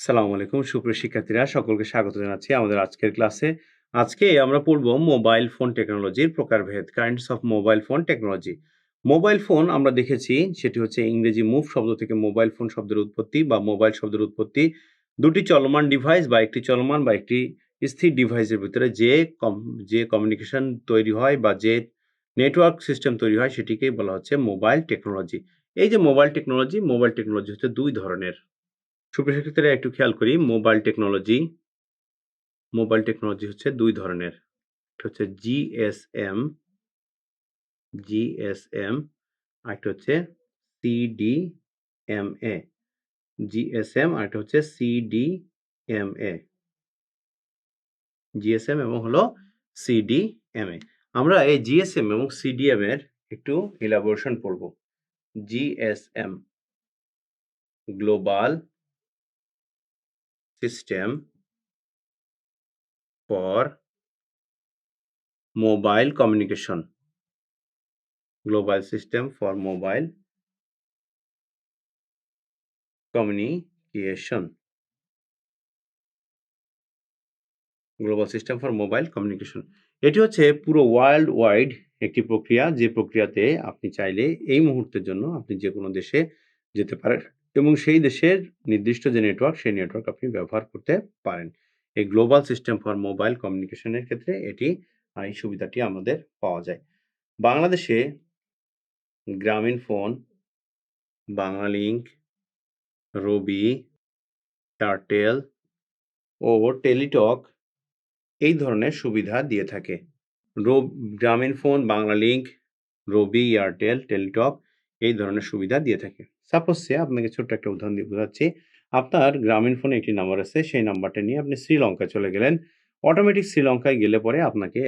আসসালামু আলাইকুম সুপ্রিয় শিক্ষার্থীরা সকলকে স্বাগত জানাচ্ছি আমাদের আজকের ক্লাসে। আজকে আমরা পড়ব মোবাইল ফোন টেকনোলজির প্রকারভেদ, kinds of mobile phone technology. Mobile phone আমরা দেখেছি সেটি হচ্ছে ইংরেজি মুভ শব্দ থেকে মোবাইল ফোন শব্দের উৎপত্তি বা মোবাইল শব্দের উৎপত্তি। দুটি চলমান ডিভাইস বা একটি চলমান বা একটি স্থির ডিভাইসের ভিতরে যে কমিউনিকেশন তৈরি হয় বা যে নেটওয়ার্ক সিস্টেম তৈরি হয় সেটিকেই বলা হচ্ছে মোবাইল টেকনোলজি। এই যে মোবাইল টেকনোলজি হচ্ছে দুই ধরনের। সুপ্রিয় শিক্ষার্থীরা একটু খেয়াল করি, মোবাইল টেকনোলজি হচ্ছে দুই ধরনের। একটা হচ্ছে জিএসএম, আরেকটা হচ্ছে সিডিএমএ। জিএসএম আরেকটা হচ্ছে সিডিএমএ। জিএসএম এবং হলো সিডিএমএ। আমরা এই জিএসএম এবং সিডিএম এর একটু ইলাবোরেশন পড়ব। GSM, global system for mobile communication. Global system for mobile communication. Global system for mobile communication. এটি হচ্ছে পুরো ওয়ার্ল্ড ওয়াইড একটি প্রক্রিয়া, যে প্রক্রিয়াতে আপনি চাইলে এই মুহূর্তের জন্য আপনি যে কোনো দেশে যেতে পারেন এবং সেই দেশের নির্দিষ্ট যে নেটওয়ার্ক, সেই নেটওয়ার্ক আপনি ব্যবহার করতে পারেন। এই গ্লোবাল সিস্টেম ফর মোবাইল কমিউনিকেশনের ক্ষেত্রে এই সুবিধাটি আমাদের পাওয়া যায়। বাংলাদেশে গ্রামীণ ফোন, বাংলালিংক, রবি, এয়ারটেল ও টেলিটক এই ধরনের সুবিধা দিয়ে থাকে। গ্রামীণ phone, Banglalink, Robi, Airtel, Teletalk এই ধরনের সুবিধা দিয়ে থাকে। সাপোজ আপনাকে ছোট্ট একটা উদাহরণ দিয়ে বোঝাচ্ছি। আপনার গ্রামীণ ফোনে একটি নাম্বার আছে, সেই নাম্বারটা নিয়ে আপনি শ্রীলঙ্কায় চলে গেলেন। অটোমেটিক শ্রীলঙ্কায় গেলে পরে আপনাকে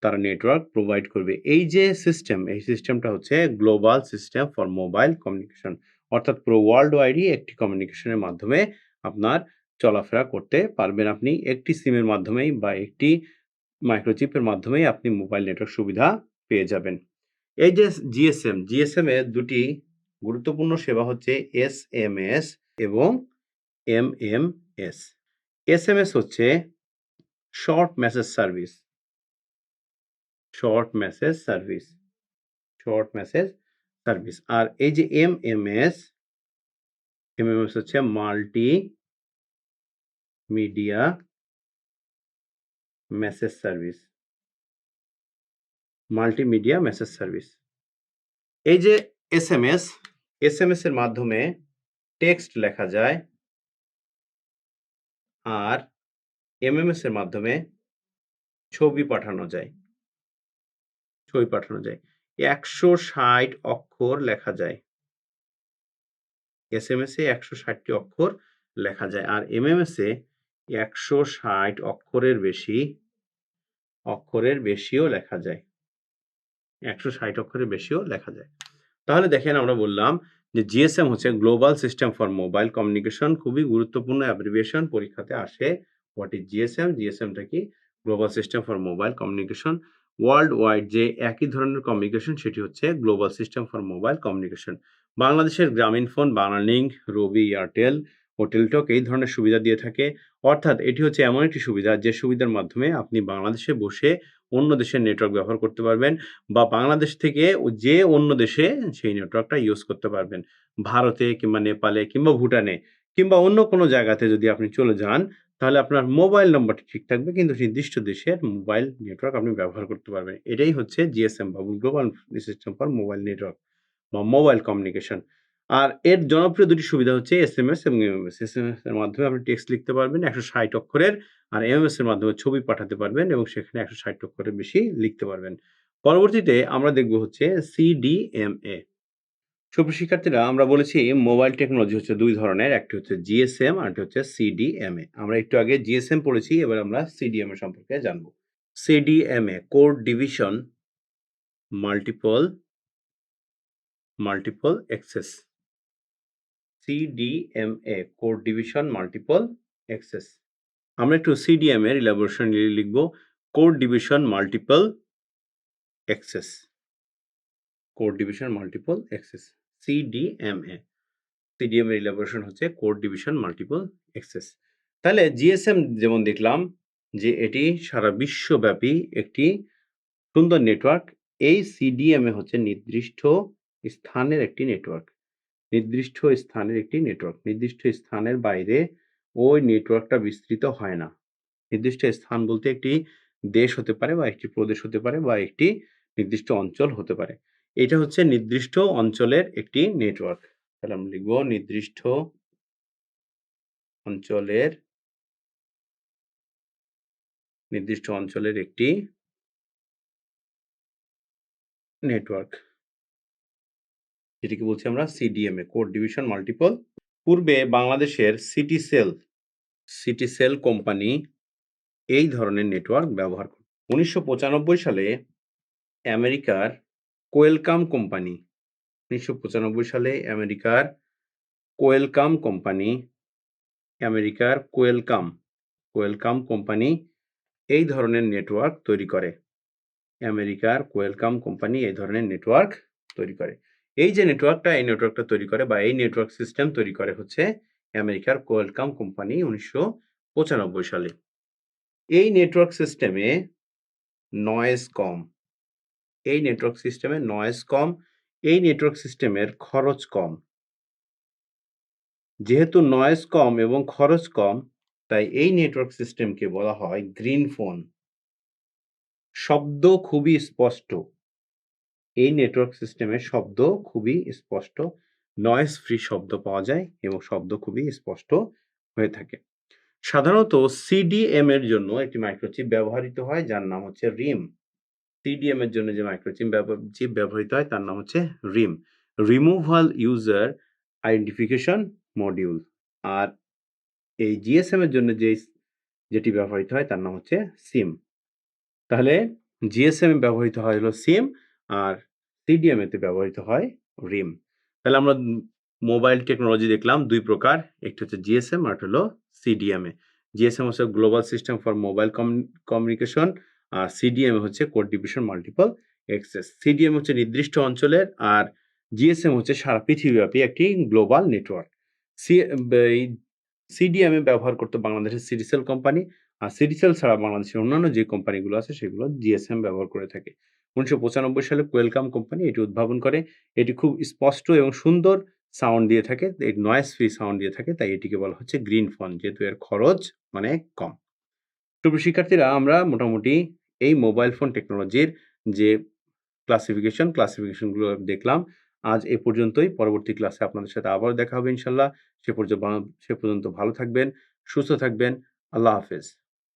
তারা নেটওয়ার্ক প্রোভাইড করবে। এই যে সিস্টেম, এই সিস্টেমটা হচ্ছে global system for mobile communication. অর্থাৎ পুরো ওয়ার্ল্ড ওয়াইডই একটি কমিউনিকেশনের মাধ্যমে আপনার চলাফেরা করতে পারবেন। আপনি একটি সিমের মাধ্যমেই বা একটি মাইক্রোচিপের মাধ্যমেই আপনি মোবাইল নেটওয়ার্ক সুবিধা পেয়ে যাবেন। এই যে জিএসএম এর দুটি গুরুত্বপূর্ণ সেবা হচ্ছে এসএমএস এবং এমএমএস। এসএমএস হচ্ছে short message service, short message service. আর এই যে এমএমএস হচ্ছে মাল্টি মিডিয়া মেসেজ সার্ভিস। এই যে এসএমএস এর মাধ্যমে টেক্সট লেখা যায়, আর এমএমএস এর মাধ্যমে ছবি পাঠানো যায়। 160 অক্ষর লেখা যায়। এসএমএস এ 160টি অক্ষর লেখা যায়, আর এমএমএস এ 160 অক্ষরের বেশিও লেখা যায়। 160 অক্ষরের বেশিও লেখা যায়। তাহলে দেখেন, আমরা বললাম যে জিএসএম হচ্ছে global system for mobile communication. খুবই গুরুত্বপূর্ণ অ্যাব্রিভিয়েশন, পরীক্ষাতে আসে। What is GSM? জিএসএমটা কি? Global system for mobile communication. World wide যে একই ধরনের কমিউনিকেশন, সেটি হচ্ছে global system for mobile communication. বাংলাদেশের গ্রামীণ ফোন, বাংলালিংক, রবি, এয়ারটেল ও টেলিটক এই ধরনের সুবিধা দিয়ে থাকে। অর্থাৎ এটি হচ্ছে এমন একটি সুবিধা, যে সুবিধার মাধ্যমে আপনি বাংলাদেশে বসে অন্য দেশের নেটওয়ার্ক ব্যবহার করতে পারবেন, বা বাংলাদেশ থেকে যে অন্য দেশে সেই নেটওয়ার্কটা ইউজ করতে পারবেন। ভারতে কিংবা নেপালে কিংবা ভুটানে কিংবা অন্য কোনো জায়গাতে যদি আপনি চলে যান, তাহলে আপনার মোবাইল নম্বরটি ঠিক থাকবে, কিন্তু নির্দিষ্ট দেশের মোবাইল নেটওয়ার্ক আপনি ব্যবহার করতে পারবেন। এটাই হচ্ছে জিএসএম বা global system for mobile network বা মোবাইল কমিউনিকেশন। আর এর জনপ্রিয় দুটি সুবিধা হচ্ছে এসএমএস এবং এমএমএস। এসএমএস এর মাধ্যমে আপনি টেক্সট লিখতে পারবেন 160 অক্ষরের, আর এমএমএস এর মাধ্যমে ছবি পাঠাতে পারবেন এবং সেখানে 160 অক্ষরের বেশি লিখতে পারবেন। পরবর্তীতে আমরা দেখব হচ্ছে সিডিএমএ। সুপ্রিয় শিক্ষার্থীরা, আমরা বলেছি মোবাইল টেকনোলজি হচ্ছে দুই ধরনের, একটি হচ্ছে জিএসএম আর একটি হচ্ছে সিডিএমএ। আমরা একটু আগে জিএসএম পড়েছি, এবার আমরা সিডিএমএ সম্পর্কে জানব। CDMA, code division multiple access. CDMA, code division multiple access. আমরা একটু সিডিএম এর ইলাবোরেশন লিখব, code division multiple access. Code division multiple access, CDMA. CDM এর ইলাবোরেশন হচ্ছে কোড ডিভিশন মাল্টিপল অ্যাক্সেস। তাহলে জিএসএম যেমন দেখলাম যে এটি সারা বিশ্বব্যাপী একটি সুন্দর নেটওয়ার্ক। এই সিডিএম এ হচ্ছে নির্দিষ্ট স্থানের একটি নেটওয়ার্ক। নির্দিষ্ট স্থানের একটি নেটওয়ার্ক। নির্দিষ্ট স্থানের বাইরে ওই নেটওয়ার্কটা বিস্তৃত হয় না। নির্দিষ্ট স্থান বলতে একটি দেশ হতে পারে বা একটি প্রদেশ হতে পারে বা একটি নির্দিষ্ট অঞ্চল হতে পারে। এটা হচ্ছে নির্দিষ্ট অঞ্চলের একটি নেটওয়ার্ক। তাহলে আমরা লিখব নির্দিষ্ট অঞ্চলের একটি নেটওয়ার্ক। যেটিকে বলছি আমরা সিডিএমএ, কোড ডিভিশন মাল্টিপল। পূর্বে বাংলাদেশের সিটিসেল কোম্পানি এই ধরনের নেটওয়ার্ক ব্যবহার করে। 1995 সালে আমেরিকার কোয়েলকাম কোম্পানি 1995 সালে আমেরিকার কোয়েলকাম কোম্পানি এই ধরনের নেটওয়ার্ক তৈরি করে। আমেরিকার কোয়েলকাম কোম্পানি এই ধরনের নেটওয়ার্ক তৈরি করে। এই যে নেটওয়ার্কটা তৈরি করে বা এই নেটওয়ার্ক সিস্টেম তৈরি করে হচ্ছে আমেরিকার কোয়েলকাম কোম্পানি 1995 সালে। এই নেটওয়ার্ক সিস্টেমে নয়েজ কম। এই নেটওয়ার্ক সিস্টেমের খরচ কম। যেহেতু নয়েজ কম এবং খরচ কম, তাই এই নেটওয়ার্ক সিস্টেমকে বলা হয় গ্রিন ফোন। শব্দ খুবই স্পষ্ট। এই নেটওয়ার্ক সিস্টেমের শব্দ খুবই স্পষ্ট। নয়েজ ফ্রি শব্দ পাওয়া যায় এবং শব্দ খুবই স্পষ্ট হয়ে থাকে। সাধারণত সিডিএম এর জন্য একটি মাইক্রোচিপ ব্যবহৃত হয় যার নাম হচ্ছে রিম। সিডিএম এর জন্য যে মাইক্রোচিপ ব্যবহৃত হয় তার নাম হচ্ছে রিম, রিমুভাল ইউজার আইডেন্টিফিকেশন মডিউল। আর এই জিএসএম এর জন্য যেটি ব্যবহৃত হয় তার নাম হচ্ছে সিম। তাহলে জিএসএম এ ব্যবহৃত হয় হলো সিম আর সিডিএম এতে ব্যবহৃত হয় রিম। তাহলে আমরা মোবাইল টেকনোলজি দেখলাম দুই প্রকার, একটি হচ্ছে জিএসএম আর হলো সিডিএম এ। জিএসএম হচ্ছে global system for mobile communication আর সিডিএম হচ্ছে code division multiple access. CDMA হচ্ছে নির্দিষ্ট অঞ্চলের আর জিএসএম হচ্ছে সারা পৃথিবীব্যাপী একটি গ্লোবাল নেটওয়ার্ক। সিডিএম এ ব্যবহার করতো বাংলাদেশের সিটিসেল কোম্পানি আর সিটিসেল ছাড়া বাংলাদেশের অন্যান্য যে কোম্পানিগুলো আছে সেগুলো জিএসএম ব্যবহার করে থাকে। 1995 সালে কোয়েলকাম কোম্পানি এটি উদ্ভাবন করে। এটি খুব স্পষ্ট এবং সুন্দর সাউন্ড দিয়ে থাকে, এই নয়েজ ফ্রি সাউন্ড দিয়ে থাকে, তাই এটিকে বলা হচ্ছে গ্রিন ফোন, যেহেতু এর খরচ অনেক কম। প্রিয় শিক্ষার্থীরা, আমরা মোটামুটি এই মোবাইল ফোন টেকনোলজির যে ক্লাসিফিকেশনগুলো দেখলাম। আজ এ পর্যন্তই। পরবর্তী ক্লাসে আপনাদের সাথে আবারও দেখা হবে ইনশাআল্লাহ। সে পর্যন্ত ভালো থাকবেন, সুস্থ থাকবেন। আল্লাহ হাফেজ।